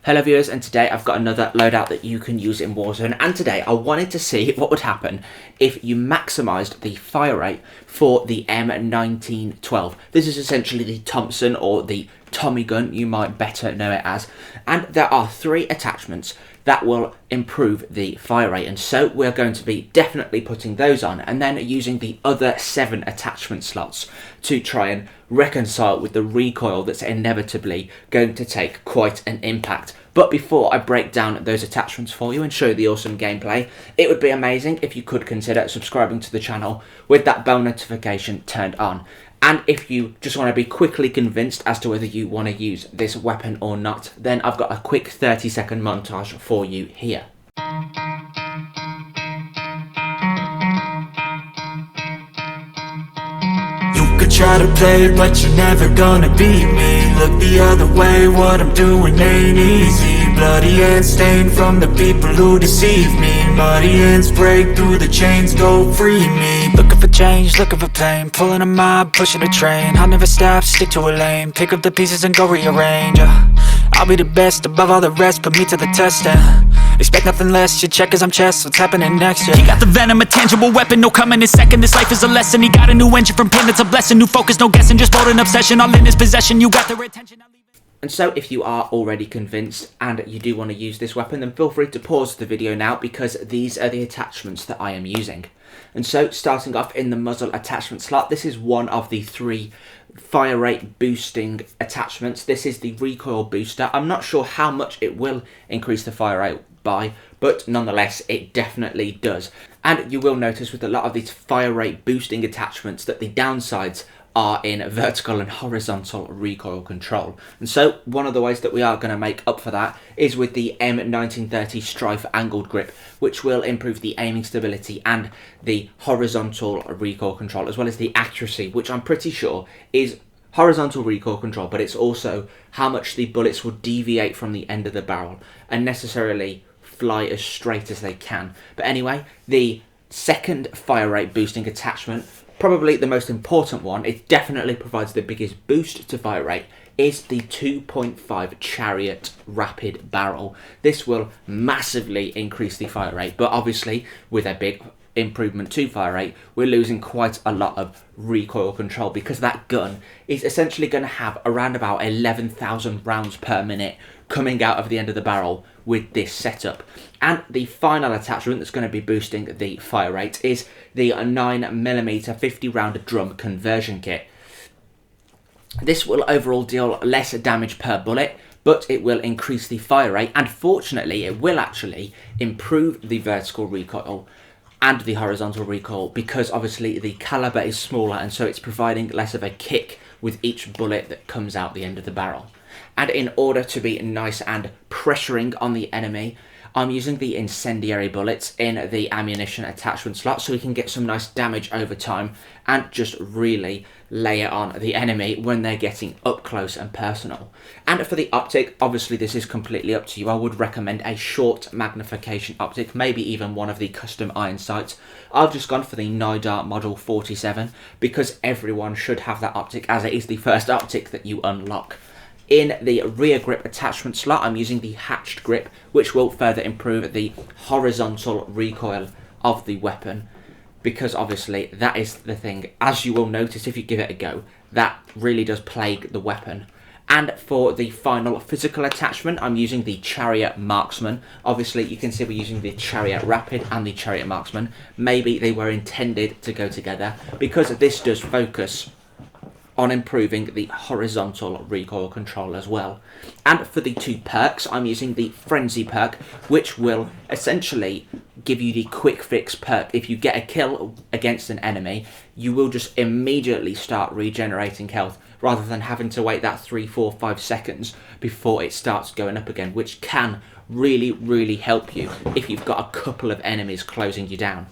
Hello viewers, and today I've got another loadout that you can use in Warzone, and today I wanted to see what would happen if you maximised the fire rate for the M1912. This is essentially the Thompson, or the Tommy gun, you might better know it as, and there are 3 attachments that will improve the fire rate, and so we're going to be definitely putting those on and then using the other 7 attachment slots to try and reconcile with the recoil that's inevitably going to take quite an impact. But before I break down those attachments for you and show you the awesome gameplay, it would be amazing if you could consider subscribing to the channel with that bell notification turned on. And if you just want to be quickly convinced as to whether you want to use this weapon or not, then I've got a quick 30-second montage for you here. You could try to play, but you're never gonna beat me. Look the other way, what I'm doing ain't easy. Bloody hands stained from the people who deceive me. Muddy hands break through the chains, go free me. Looking for change, looking for pain, pulling a mob, pushing a train. I'll never stop, stick to a lane, pick up the pieces and go rearrange. I'll be the best above all the rest, put me to the test and expect nothing less. You check as I'm chess, what's happening next? He got the venom, a tangible weapon, no coming in second. This life is a lesson. He got a new engine from pain, it's a blessing. New focus, no guessing, just bold and obsession, all in his possession. You got their attention. And so if you are already convinced and you do want to use this weapon, then feel free to pause the video now, because these are the attachments that I am using. And so starting off in the muzzle attachment slot, this is one of the 3 fire rate boosting attachments. This is the recoil booster. I'm not sure how much it will increase the fire rate by, but nonetheless it definitely does. And you will notice with a lot of these fire rate boosting attachments that the downsides are in vertical and horizontal recoil control. And so one of the ways that we are going to make up for that is with the M1930 Strife angled grip, which will improve the aiming stability and the horizontal recoil control, as well as the accuracy, which I'm pretty sure is horizontal recoil control, but it's also how much the bullets will deviate from the end of the barrel and necessarily fly as straight as they can. But anyway, the second fire rate boosting attachment, probably the most important one, it definitely provides the biggest boost to fire rate, is the 2.5 Chariot rapid barrel. This will massively increase the fire rate, but obviously with a big improvement to fire rate, we're losing quite a lot of recoil control, because that gun is essentially going to have around about 11,000 rounds per minute coming out of the end of the barrel with this setup. And the final attachment that's going to be boosting the fire rate is the 9mm 50 round drum conversion kit. This will overall deal less damage per bullet, but it will increase the fire rate, and fortunately it will actually improve the vertical recoil and the horizontal recoil, because obviously the caliber is smaller, and so it's providing less of a kick with each bullet that comes out the end of the barrel. And in order to be nice and pressuring on the enemy, I'm using the incendiary bullets in the ammunition attachment slot, so we can get some nice damage over time and just really lay it on the enemy when they're getting up close and personal. And for the optic, obviously this is completely up to you. I would recommend a short magnification optic, maybe even one of the custom iron sights. I've just gone for the NIDAR Model 47 because everyone should have that optic, as it is the first optic that you unlock. In the rear grip attachment slot, I'm using the hatched grip, which will further improve the horizontal recoil of the weapon, because obviously that is the thing, as you will notice if you give it a go, that really does plague the weapon. And for the final physical attachment, I'm using the Chariot Marksman. Obviously you can see we're using the Chariot Rapid and the Chariot Marksman. Maybe they were intended to go together, because this does focus on improving the horizontal recoil control as well. And for the 2 perks, I'm using the Frenzy perk, which will essentially give you the quick fix perk. If you get a kill against an enemy, you will just immediately start regenerating health, rather than having to wait that 3, 4, 5 seconds before it starts going up again, which can really help you if you've got a couple of enemies closing you down.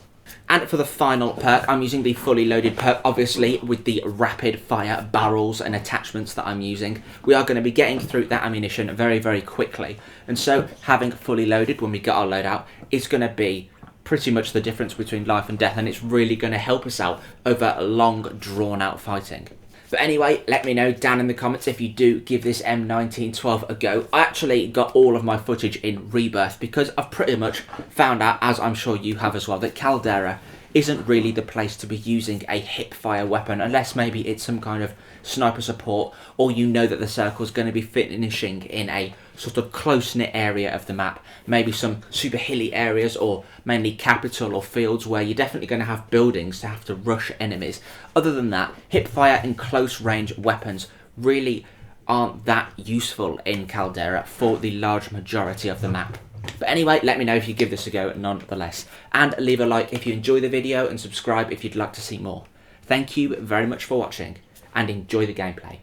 And for the final perk, I'm using the fully loaded perk, obviously with the rapid fire barrels and attachments that I'm using. We are going to be getting through that ammunition very quickly, and so having fully loaded when we get our loadout is going to be pretty much the difference between life and death, and it's really going to help us out over long drawn out fighting. But anyway, let me know down in the comments if you do give this M1912 a go. I actually got all of my footage in Rebirth because I've pretty much found out, as I'm sure you have as well, that Caldera isn't really the place to be using a hip-fire weapon unless maybe it's some kind of sniper support, or you know that the circle's going to be finishing in a sort of close-knit area of the map, maybe some super hilly areas or mainly capital or fields where you're definitely going to have buildings to have to rush enemies. Other than that, hip-fire and close-range weapons really aren't that useful in Caldera for the large majority of the map. But anyway, let me know if you give this a go nonetheless. And leave a like if you enjoy the video and subscribe if you'd like to see more. Thank you very much for watching and enjoy the gameplay.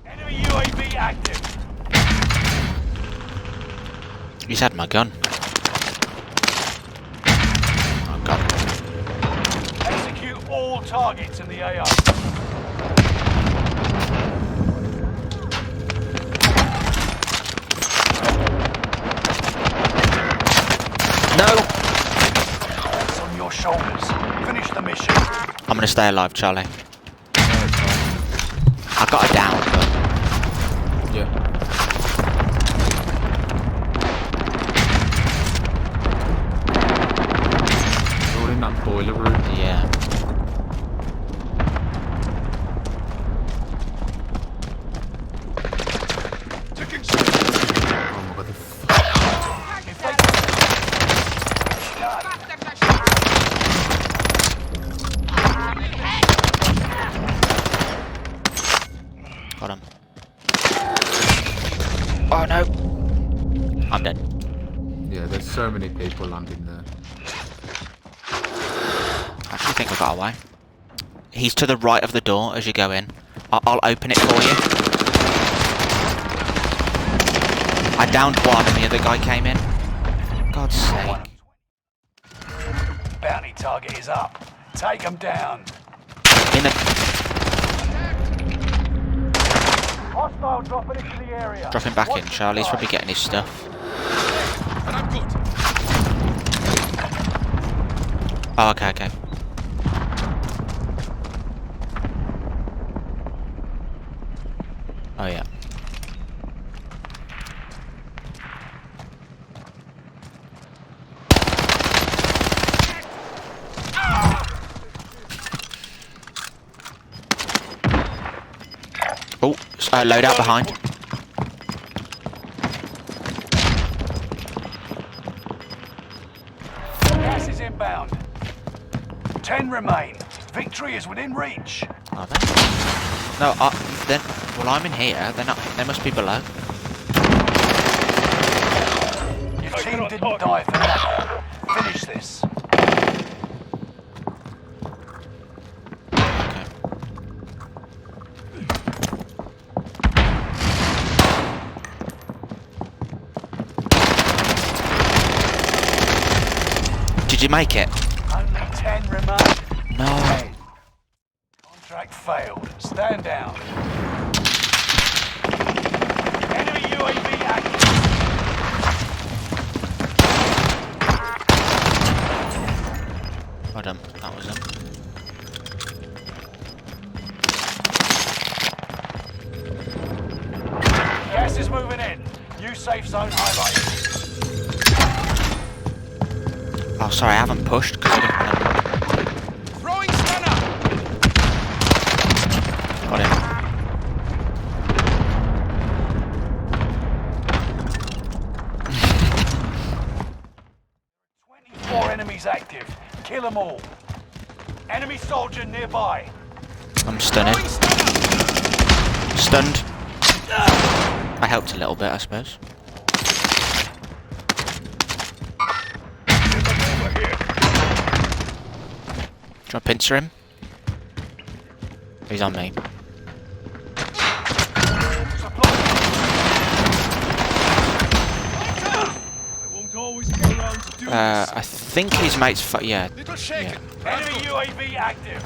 Enemy UAV active. He's had my gun. Oh god. Execute all targets in the AO. No! It's on your shoulders. Finish the mission. I'm gonna stay alive, Charlie. I got her down, but... Yeah. All in that boiler room. Yeah. Oh my god, the Got him. Oh no! I'm dead. yeah, there's so many people landing there. I actually think I got away. He's to the right of the door as you go in. I'll open it for you. I downed one and the other guy came in. God's sake. Bounty target is up. Take them down. In the... Hostile dropping into the area. Dropping back in, Charlie's probably getting his stuff. And I'm good. Oh, okay, okay. Oh, yeah. Oh, loadout behind. Gas is inbound. 10 remain. Victory is within reach. Are they? No, then. Well, I'm in here. They're not. They must be below. Your team didn't die for that. Finish this. Okay. Did you make it? Only 10 remain. No. Contract failed. Stand down. Enemy UAV active. Well done. That was him. Gas is moving in. New safe zone highlighted. Oh, sorry, I haven't pushed because I didn't want to. Throwing stunner. Got him. 24 enemies active. Kill them all. Enemy soldier nearby. I'm stunning. Stunned. I helped a little bit, I suppose. Do you want to pincer him? He's on me. I think his mate's yeah. Yeah. Enemy UAV active.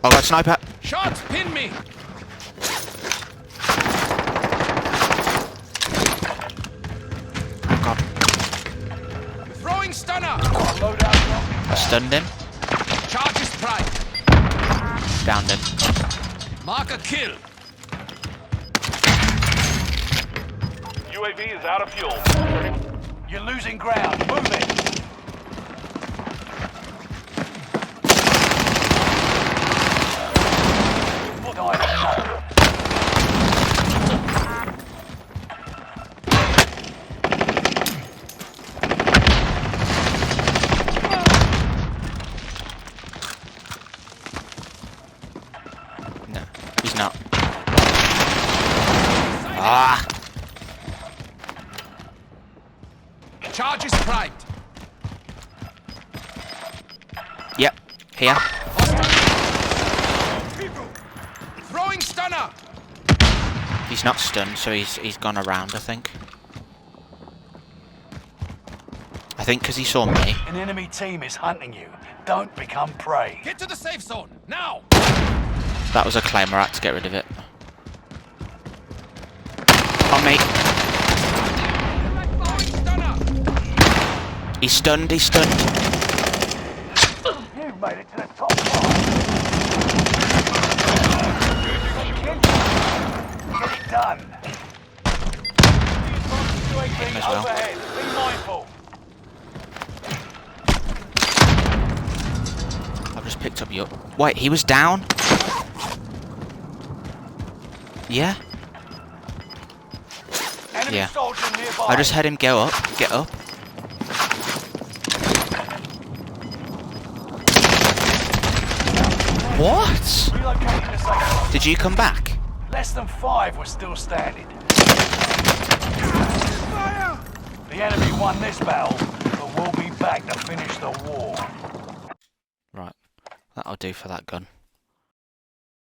Oh, got sniper. Shots, pin me. Oh god. Throwing stunner. Loadout. Stunned him. Charges prime. Downed him. Mark a kill. UAV is out of fuel. You're losing ground. Move it. No, he's not. Ah! Charge is primed. Yep, here. Throwing stunner. He's not stunned, so he's gone around, I think. I think because he saw me. An enemy team is hunting you. Don't become prey. Get to the safe zone now. That was a claimer, I had to get rid of it. On me. He's stunned, he's stunned. You made it to the top part. Get it done. Hit him as well. Overhead. Be mindful. I've just picked up your... Wait, he was down? Yeah? Enemy Yeah. soldier nearby. I just had him go up, get up. What? Relocating the safe zone. Did you come back? Less than 5 were still standing. The enemy won this battle, but we'll be back to finish the war. Right, that'll do for that gun.